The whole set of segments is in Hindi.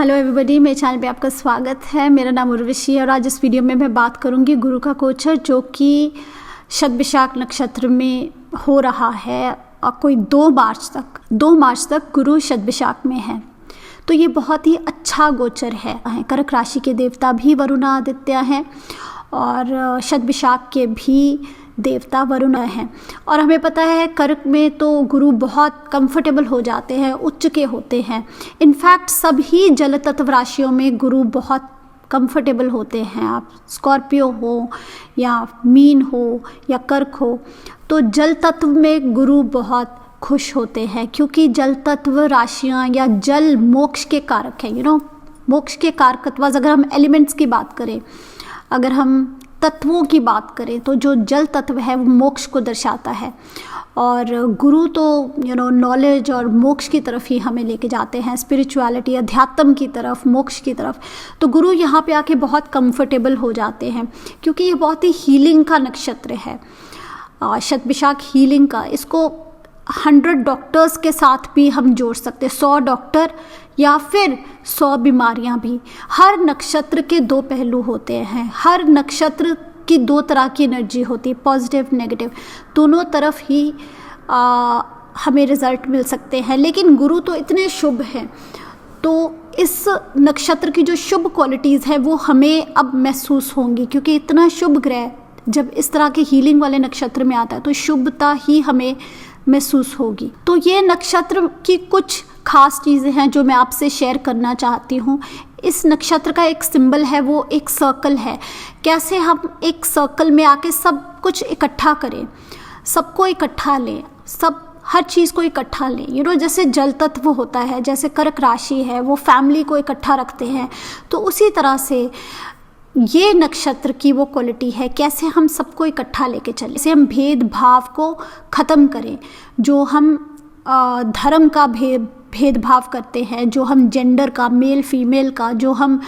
हेलो एवरीबॉडी, मेरे चैनल पे आपका स्वागत है। मेरा नाम उर्वशी है और आज इस वीडियो में मैं बात करूंगी गुरु का गोचर जो कि शतभिषाख नक्षत्र में हो रहा है और कोई 2 मार्च तक गुरु शतभिषाख में है। तो ये बहुत ही अच्छा गोचर है। कर्क राशि के देवता भी वरुण आदित्य हैं और शतभिषाख के भी देवता वरुण हैं। और हमें पता है कर्क में तो गुरु बहुत कंफर्टेबल हो जाते हैं, उच्च के होते हैं। इनफैक्ट सभी जल तत्व राशियों में गुरु बहुत कंफर्टेबल होते हैं। आप स्कॉर्पियो हो या मीन हो या कर्क हो, तो जल तत्व में गुरु बहुत खुश होते हैं क्योंकि जल तत्व राशियाँ या जल मोक्ष के कारक हैं। मोक्ष के कारकत्व, अगर हम एलिमेंट्स की बात करें, अगर हम तत्वों की बात करें तो जो जल तत्व है वो मोक्ष को दर्शाता है। और गुरु तो नॉलेज और मोक्ष की तरफ ही हमें लेके जाते हैं, स्पिरिचुअलिटी, अध्यात्म की तरफ, मोक्ष की तरफ। तो गुरु यहाँ पे आके बहुत कंफर्टेबल हो जाते हैं क्योंकि ये बहुत ही हीलिंग का नक्षत्र है। शतभिषाख हीलिंग का, इसको 100 डॉक्टर्स के साथ भी हम जोड़ सकते हैं, 100 डॉक्टर या फिर 100 बीमारियां भी। हर नक्षत्र के 2 पहलू होते हैं, हर नक्षत्र की 2 तरह की एनर्जी होती है, पॉजिटिव नेगेटिव, दोनों तरफ ही हमें रिजल्ट मिल सकते हैं। लेकिन गुरु तो इतने शुभ हैं, तो इस नक्षत्र की जो शुभ क्वालिटीज़ हैं वो हमें अब महसूस होंगी क्योंकि इतना शुभ ग्रह जब इस तरह के हीलिंग वाले नक्षत्र में आता है तो शुभता ही हमें महसूस होगी। तो ये नक्षत्र की कुछ खास चीज़ें हैं जो मैं आपसे शेयर करना चाहती हूँ। इस नक्षत्र का एक सिंबल है, वो एक सर्कल है। कैसे हम एक सर्कल में आके सब कुछ इकट्ठा करें, सबको इकट्ठा लें, हर चीज़ को इकट्ठा लें। जैसे जल तत्व होता है, जैसे कर्क राशि है, वो फैमिली को इकट्ठा रखते हैं, तो उसी तरह से ये नक्षत्र की वो क्वालिटी है, कैसे हम सबको इकट्ठा लेके चलें, जैसे हम भेदभाव को ख़त्म करें, जो हम धर्म का भेदभाव करते हैं, जो हम जेंडर का, मेल फीमेल का, जो हम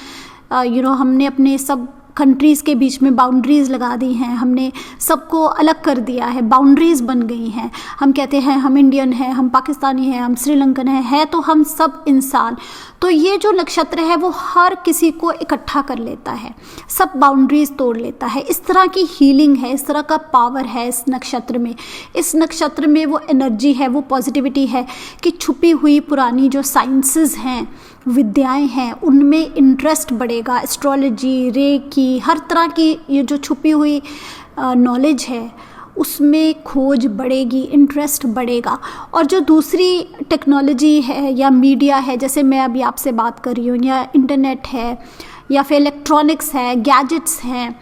हमने अपने सब कंट्रीज़ के बीच में बाउंड्रीज़ लगा दी हैं, हमने सबको अलग कर दिया है, बाउंड्रीज़ बन गई हैं। हम कहते हैं हम इंडियन हैं, हम पाकिस्तानी हैं, हम श्रीलंकन हैं, तो हम सब इंसान। तो ये जो नक्षत्र है वो हर किसी को इकट्ठा कर लेता है, सब बाउंड्रीज़ तोड़ लेता है। इस तरह की हीलिंग है, इस तरह का पावर है इस नक्षत्र में। इस नक्षत्र में वो एनर्जी है, वो पॉजिटिविटी है कि छुपी हुई पुरानी जो साइंसेस हैं, विद्याएं हैं, उनमें इंटरेस्ट बढ़ेगा। एस्ट्रोलॉजी, रेकी, हर तरह की ये जो छुपी हुई नॉलेज है उसमें खोज बढ़ेगी, इंटरेस्ट बढ़ेगा। और जो दूसरी टेक्नोलॉजी है या मीडिया है, जैसे मैं अभी आपसे बात कर रही हूँ, या इंटरनेट है या फिर इलेक्ट्रॉनिक्स है, गैजेट्स हैं,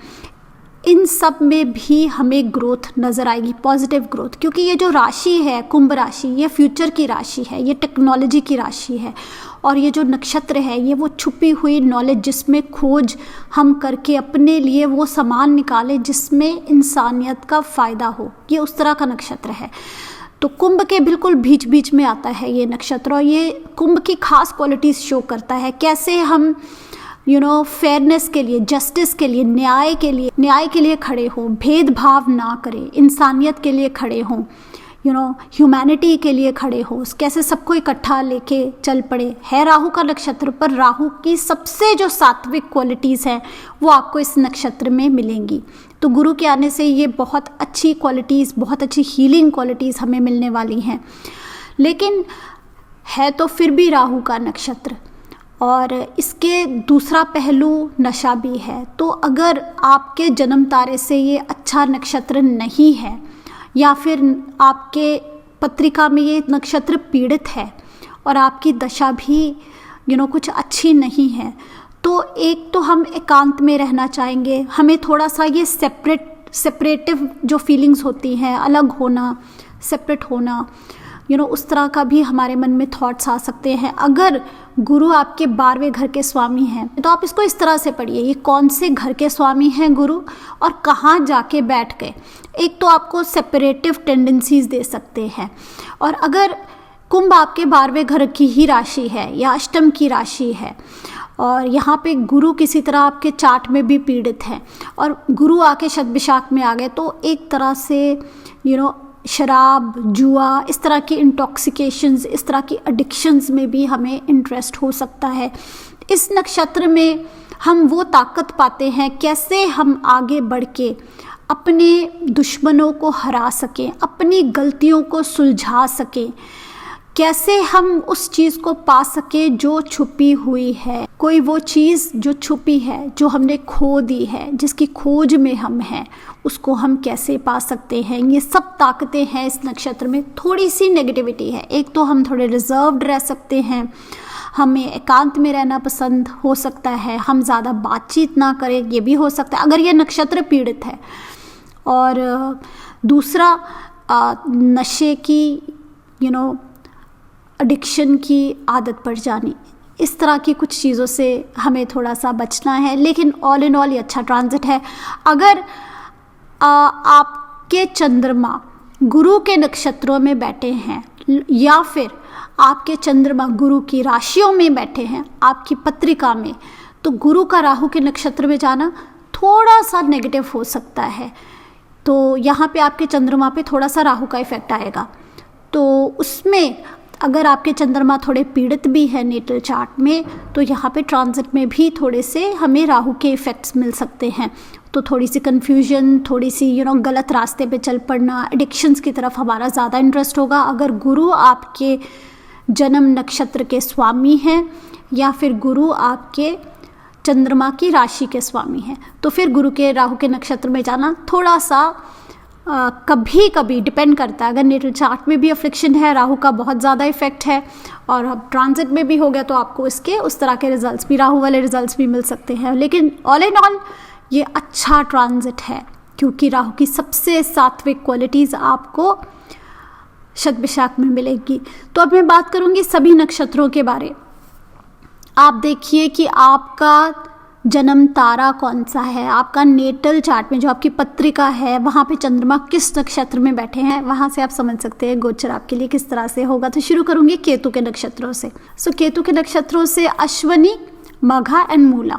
इन सब में भी हमें ग्रोथ नज़र आएगी, पॉजिटिव ग्रोथ। क्योंकि ये जो राशि है, कुंभ राशि, ये फ्यूचर की राशि है, ये टेक्नोलॉजी की राशि है। और ये जो नक्षत्र है ये वो छुपी हुई नॉलेज, जिसमें खोज हम करके अपने लिए वो सामान निकालें जिसमें इंसानियत का फ़ायदा हो, ये उस तरह का नक्षत्र है। तो कुंभ के बिल्कुल बीच बीच में आता है ये नक्षत्र और ये कुंभ की खास क्वालिटीज़ शो करता है। कैसे हम फेयरनेस के लिए, जस्टिस के लिए, न्याय के लिए खड़े हों, भेदभाव ना करें, इंसानियत के लिए खड़े हों, ह्यूमैनिटी के लिए खड़े हो, कैसे सबको इकट्ठा लेके चल पड़े। है राहु का नक्षत्र, पर राहु की सबसे जो सात्विक क्वालिटीज़ हैं वो आपको इस नक्षत्र में मिलेंगी। तो गुरु के आने से ये बहुत अच्छी क्वालिटीज़, बहुत अच्छी हीलिंग क्वालिटीज़ हमें मिलने वाली हैं। लेकिन है तो फिर भी राहु का नक्षत्र और इसके दूसरा पहलू नशा भी है। तो अगर आपके जन्म तारे से ये अच्छा नक्षत्र नहीं है या फिर आपके पत्रिका में ये नक्षत्र पीड़ित है और आपकी दशा भी कुछ अच्छी नहीं है, तो एक तो हम एकांत में रहना चाहेंगे। हमें थोड़ा सा ये सेपरेटिव जो फीलिंग्स होती हैं, अलग होना, सेपरेट होना, उस तरह का भी हमारे मन में थॉट्स आ सकते हैं। अगर गुरु आपके 12वें घर के स्वामी हैं तो आप इसको इस तरह से पढ़िए, ये कौन से घर के स्वामी हैं गुरु और कहाँ जाके बैठ गए। एक तो आपको सेपरेटिव टेंडेंसीज दे सकते हैं। और अगर कुंभ आपके 12वें घर की ही राशि है या अष्टम की राशि है और यहाँ पे गुरु किसी तरह आपके चार्ट में भी पीड़ित है और गुरु आके शतभिषाख में आ गए, तो एक तरह से शराब, जुआ, इस तरह की इंटॉक्सिकेशंस, इस तरह की एडिक्शंस में भी हमें इंटरेस्ट हो सकता है। इस नक्षत्र में हम वो ताकत पाते हैं कैसे हम आगे बढ़ के अपने दुश्मनों को हरा सकें, अपनी गलतियों को सुलझा सकें, कैसे हम उस चीज़ को पा सके जो छुपी हुई है, कोई वो चीज़ जो छुपी है, जो हमने खो दी है, जिसकी खोज में हम हैं, उसको हम कैसे पा सकते हैं। ये सब ताकतें हैं इस नक्षत्र में। थोड़ी सी नेगेटिविटी है, एक तो हम थोड़े रिजर्व्ड रह सकते हैं, हमें एकांत में रहना पसंद हो सकता है, हम ज़्यादा बातचीत ना करें, ये भी हो सकता है अगर ये नक्षत्र पीड़ित है। और दूसरा नशे की एडिक्शन की आदत पड़ जानी, इस तरह की कुछ चीज़ों से हमें थोड़ा सा बचना है। लेकिन ऑल इन ऑल ये अच्छा ट्रांजिट है। अगर आपके चंद्रमा गुरु के नक्षत्रों में बैठे हैं या फिर आपके चंद्रमा गुरु की राशियों में बैठे हैं आपकी पत्रिका में, तो गुरु का राहु के नक्षत्र में जाना थोड़ा सा नेगेटिव हो सकता है। तो यहाँ पे आपके चंद्रमा पे थोड़ा सा राहु का इफेक्ट आएगा। तो उसमें अगर आपके चंद्रमा थोड़े पीड़ित भी है नेटल चार्ट में, तो यहाँ पे ट्रांजिट में भी थोड़े से हमें राहु के इफ़ेक्ट्स मिल सकते हैं। तो थोड़ी सी कन्फ्यूजन, थोड़ी सी गलत रास्ते पे चल पड़ना, एडिक्शंस की तरफ हमारा ज़्यादा इंटरेस्ट होगा। अगर गुरु आपके जन्म नक्षत्र के स्वामी हैं या फिर गुरु आपके चंद्रमा की राशि के स्वामी हैं, तो फिर गुरु के राहु के नक्षत्र में जाना थोड़ा सा कभी कभी डिपेंड करता है। अगर नेटल चार्ट में भी अफ्लिक्शन है, राहु का बहुत ज़्यादा इफेक्ट है और अब ट्रांजिट में भी हो गया, तो आपको इसके उस तरह के रिजल्ट्स भी, राहु वाले रिजल्ट्स भी मिल सकते हैं। लेकिन ऑल इन ऑल ये अच्छा ट्रांजिट है क्योंकि राहु की सबसे सात्विक क्वालिटीज़ आपको शतभिषाक में मिलेगी। तो अब मैं बात करूँगी सभी नक्षत्रों के बारे। आप देखिए कि आपका जन्म तारा कौन सा है, आपका नेटल चार्ट में जो आपकी पत्रिका है वहाँ पे चंद्रमा किस नक्षत्र में बैठे हैं, वहाँ से आप समझ सकते हैं गोचर आपके लिए किस तरह से होगा। तो शुरू करूँगी केतु के नक्षत्रों से। केतु के नक्षत्रों से अश्वनी, मघा एंड मूला,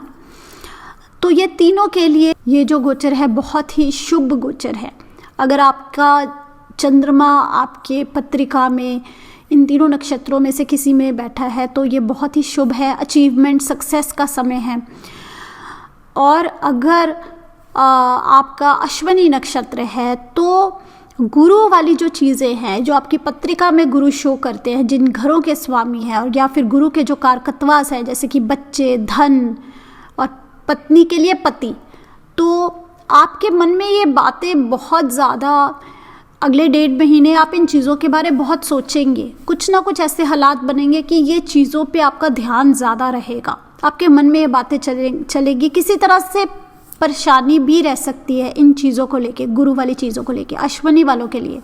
तो ये तीनों के लिए ये जो गोचर है बहुत ही शुभ गोचर है। अगर आपका चंद्रमा आपके पत्रिका में इन तीनों नक्षत्रों में से किसी में बैठा है तो ये बहुत ही शुभ है, अचीवमेंट, सक्सेस का समय है। और अगर आपका अश्वनी नक्षत्र है तो गुरु वाली जो चीज़ें हैं, जो आपकी पत्रिका में गुरु शो करते हैं, जिन घरों के स्वामी हैं, और या फिर गुरु के जो कारकत्वास हैं जैसे कि बच्चे, धन और पत्नी के लिए पति, तो आपके मन में ये बातें बहुत ज़्यादा अगले 1.5 महीने आप इन चीज़ों के बारे में बहुत सोचेंगे। कुछ ना कुछ ऐसे हालात बनेंगे कि ये चीज़ों पे आपका ध्यान ज़्यादा रहेगा, आपके मन में ये बातें चलेगी। किसी तरह से परेशानी भी रह सकती है इन चीज़ों को लेके, गुरु वाली चीज़ों को लेके। अश्वनी वालों के लिए,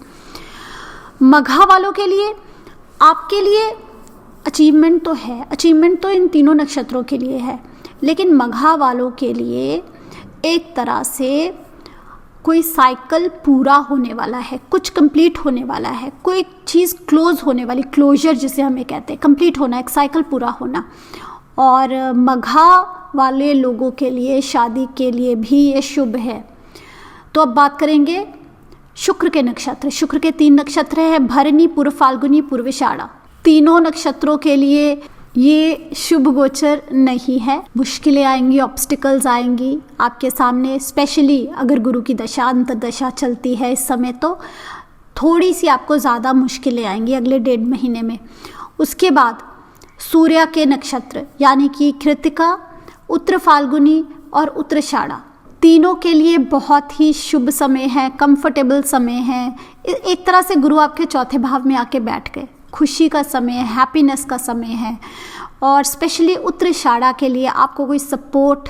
मघा वालों के लिए, आपके लिए अचीवमेंट तो है, अचीवमेंट तो इन तीनों नक्षत्रों के लिए है, लेकिन मघा वालों के लिए एक तरह से कोई साइकिल पूरा होने वाला है, कुछ कंप्लीट होने वाला है, कोई चीज़ क्लोज होने वाली, क्लोजर जिसे हमें कहते हैं, कंप्लीट होना, एक साइकिल पूरा होना। और मघा वाले लोगों के लिए शादी के लिए भी ये शुभ है। तो अब बात करेंगे शुक्र के नक्षत्र। शुक्र के 3 नक्षत्र हैं, भरणी, पूर्व फाल्गुनी, पूर्वाषाढ़ा। तीनों नक्षत्रों के लिए ये शुभ गोचर नहीं है। मुश्किलें आएंगी, ऑब्स्टिकल्स आएंगी आपके सामने, स्पेशली अगर गुरु की दशा, अंतर्दशा चलती है इस समय, तो थोड़ी सी आपको ज़्यादा मुश्किलें आएंगी अगले 1.5 महीने में। उसके बाद सूर्य के नक्षत्र यानी कि कृतिका, उत्तर फाल्गुनी और उत्तराषाढ़ा, तीनों के लिए बहुत ही शुभ समय है, कंफर्टेबल समय है। एक तरह से गुरु आपके चौथे भाव में आके बैठ गए, खुशी का समय है, हैप्पीनेस का समय है। और स्पेशली उत्तराषाढ़ा के लिए आपको कोई सपोर्ट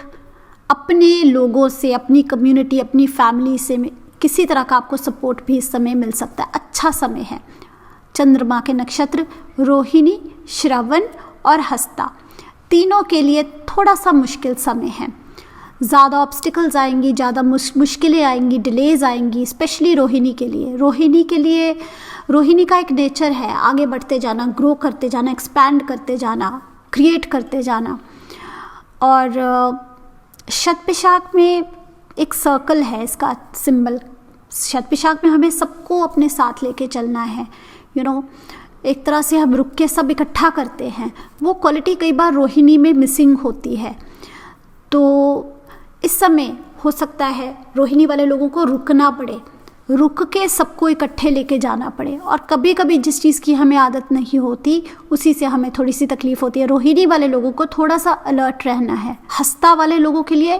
अपने लोगों से, अपनी कम्युनिटी, अपनी फैमिली से किसी तरह का आपको सपोर्ट भी इस समय मिल सकता है, अच्छा समय है। चंद्रमा के नक्षत्र रोहिणी, श्रवण और हस्ता, तीनों के लिए थोड़ा सा मुश्किल समय है। ज़्यादा ऑब्स्टिकल्स आएंगी, ज़्यादा मुश्किलें आएंगी, डिलेज आएंगी, स्पेशली रोहिणी के लिए। रोहिणी का एक नेचर है आगे बढ़ते जाना, ग्रो करते जाना, एक्सपैंड करते जाना, क्रिएट करते जाना। और शतभिषाक में एक सर्कल है, इसका सिंबल। शतभिषाक में हमें सबको अपने साथ लेके चलना है, एक तरह से हम रुक के सब इकट्ठा करते हैं, वो क्वालिटी कई बार रोहिणी में मिसिंग होती है। तो इस समय हो सकता है रोहिणी वाले लोगों को रुकना पड़े, रुक के सबको इकट्ठे लेके जाना पड़े। और कभी कभी जिस चीज़ की हमें आदत नहीं होती उसी से हमें थोड़ी सी तकलीफ होती है। रोहिणी वाले लोगों को थोड़ा सा अलर्ट रहना है। हस्ता वाले लोगों के लिए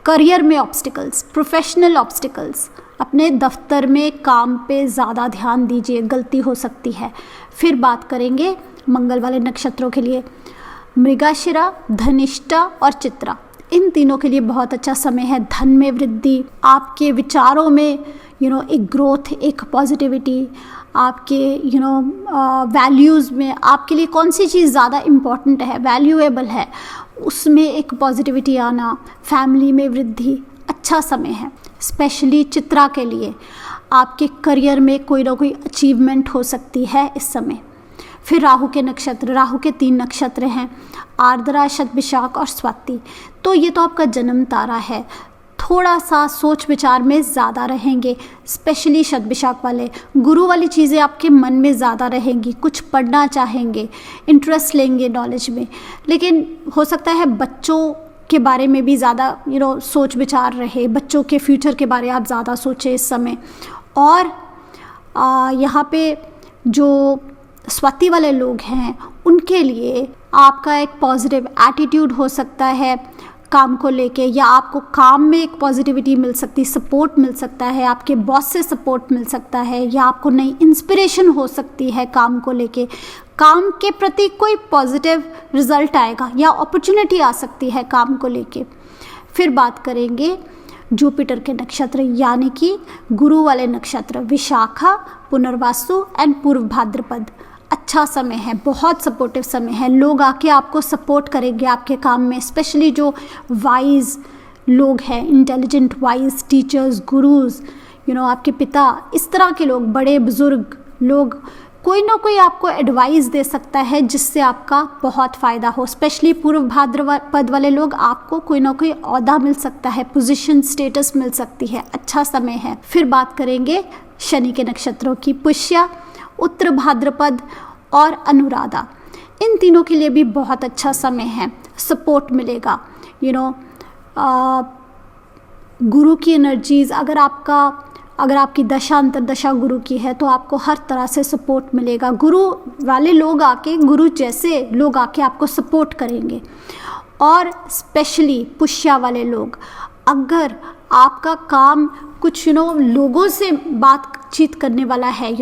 करियर में ऑब्स्टिकल्स, प्रोफेशनल ऑब्स्टिकल्स, अपने दफ्तर में काम पे ज़्यादा ध्यान दीजिए, गलती हो सकती है। फिर बात करेंगे मंगल वाले नक्षत्रों के लिए, मृगशिरा, धनिष्ठा और चित्रा। इन तीनों के लिए बहुत अच्छा समय है। धन में वृद्धि, आपके विचारों में एक ग्रोथ, एक पॉजिटिविटी, आपके वैल्यूज़ में आपके लिए कौन सी चीज़ ज़्यादा इम्पॉर्टेंट है, वैल्यूएबल है, उसमें एक पॉजिटिविटी आना, फैमिली में वृद्धि, अच्छा समय है। स्पेशली चित्रा के लिए आपके करियर में कोई ना कोई अचीवमेंट हो सकती है इस समय। फिर राहु के नक्षत्र, राहु के 3 नक्षत्र हैं, आर्द्रा, शतभिषाक और स्वाति। तो ये तो आपका जन्म तारा है, थोड़ा सा सोच विचार में ज़्यादा रहेंगे, स्पेशली शतभिषाक वाले। गुरु वाली चीज़ें आपके मन में ज़्यादा रहेंगी, कुछ पढ़ना चाहेंगे, इंटरेस्ट लेंगे नॉलेज में। लेकिन हो सकता है बच्चों के बारे में भी ज़्यादा सोच विचार रहे, बच्चों के फ्यूचर के बारे आप ज़्यादा सोचें इस समय। और यहाँ पे जो स्वाति वाले लोग हैं उनके लिए आपका एक पॉजिटिव एटीट्यूड हो सकता है काम को लेके, या आपको काम में एक पॉजिटिविटी मिल सकती, सपोर्ट मिल सकता है, आपके बॉस से सपोर्ट मिल सकता है, या आपको नई इंस्पिरेशन हो सकती है काम को लेके, काम के प्रति कोई पॉजिटिव रिजल्ट आएगा या अपॉर्चुनिटी आ सकती है काम को लेके। फिर बात करेंगे जुपिटर के नक्षत्र यानी कि गुरु वाले नक्षत्र, विशाखा, पुनर्वासु एंड पूर्व भाद्रपद। अच्छा समय है, बहुत सपोर्टिव समय है। लोग आके आपको सपोर्ट करेंगे आपके काम में, स्पेशली जो वाइज लोग हैं, इंटेलिजेंट वाइज टीचर्स, गुरुज, आपके पिता, इस तरह के लोग, बड़े बुजुर्ग लोग, कोई ना कोई आपको एडवाइस दे सकता है जिससे आपका बहुत फ़ायदा हो। स्पेशली पूर्व भाद्रपद वाले लोग, आपको कोई ना कोई ओहदा मिल सकता है, पोजीशन, स्टेटस मिल सकती है। अच्छा समय है। फिर बात करेंगे शनि के नक्षत्रों की, पुष्य, उत्तर भाद्रपद और अनुराधा। इन तीनों के लिए भी बहुत अच्छा समय है, सपोर्ट मिलेगा। गुरु की एनर्जीज, अगर आपकी दशा अंतरदशा गुरु की है तो आपको हर तरह से सपोर्ट मिलेगा। गुरु वाले लोग आके, गुरु जैसे लोग आके आपको सपोर्ट करेंगे। और स्पेशली पुष्या वाले लोग, अगर आपका काम कुछ लोगों से बातचीत करने वाला है,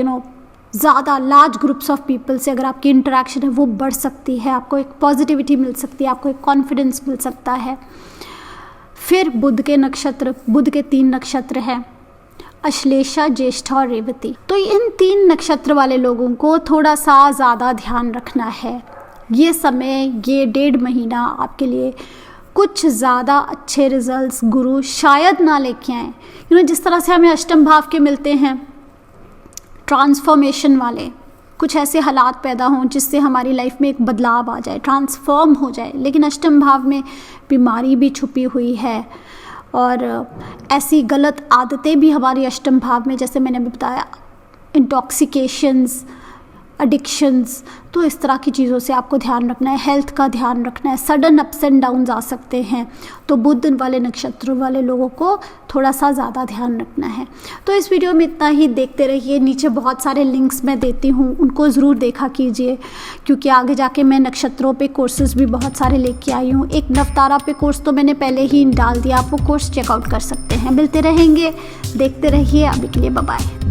ज़्यादा लार्ज ग्रुप्स ऑफ पीपल से अगर आपकी इंटरेक्शन है वो बढ़ सकती है, आपको एक पॉजिटिविटी मिल सकती है, आपको एक कॉन्फिडेंस मिल सकता है। फिर बुध के नक्षत्र, बुध के 3 नक्षत्र हैं, अश्लेषा, ज्येष्ठा और रेवती। तो इन 3 नक्षत्र वाले लोगों को थोड़ा सा ज़्यादा ध्यान रखना है। ये समय, ये 1.5 महीना आपके लिए कुछ ज़्यादा अच्छे रिजल्ट्स गुरु शायद ना लेके आए। जिस तरह से हमें अष्टम भाव के मिलते हैं ट्रांसफॉर्मेशन वाले, कुछ ऐसे हालात पैदा हों जिससे हमारी लाइफ में एक बदलाव आ जाए, ट्रांसफॉर्म हो जाए। लेकिन अष्टम भाव में बीमारी भी छुपी हुई है और ऐसी गलत आदतें भी हमारी अष्टम भाव में, जैसे मैंने भी बताया, इंटॉक्सिकेशंस, एडिक्शंस। तो इस तरह की चीज़ों से आपको ध्यान रखना है, हेल्थ का ध्यान रखना है। सडन अप्स एंड डाउन्स आ सकते हैं, तो बुध वाले नक्षत्र वाले लोगों को थोड़ा सा ज़्यादा ध्यान रखना है। तो इस वीडियो में इतना ही, देखते रहिए। नीचे बहुत सारे लिंक्स मैं देती हूँ, उनको ज़रूर देखा कीजिए, क्योंकि आगे जाके मैं नक्षत्रों पे कोर्सेज भी बहुत सारे लेके आई हूँ। एक नवतारा पे कोर्स तो मैंने पहले ही डाल दिया, आप वो कोर्स चेकआउट कर सकते हैं। मिलते रहेंगे, देखते रहिए। अभी के लिए बाय बाय।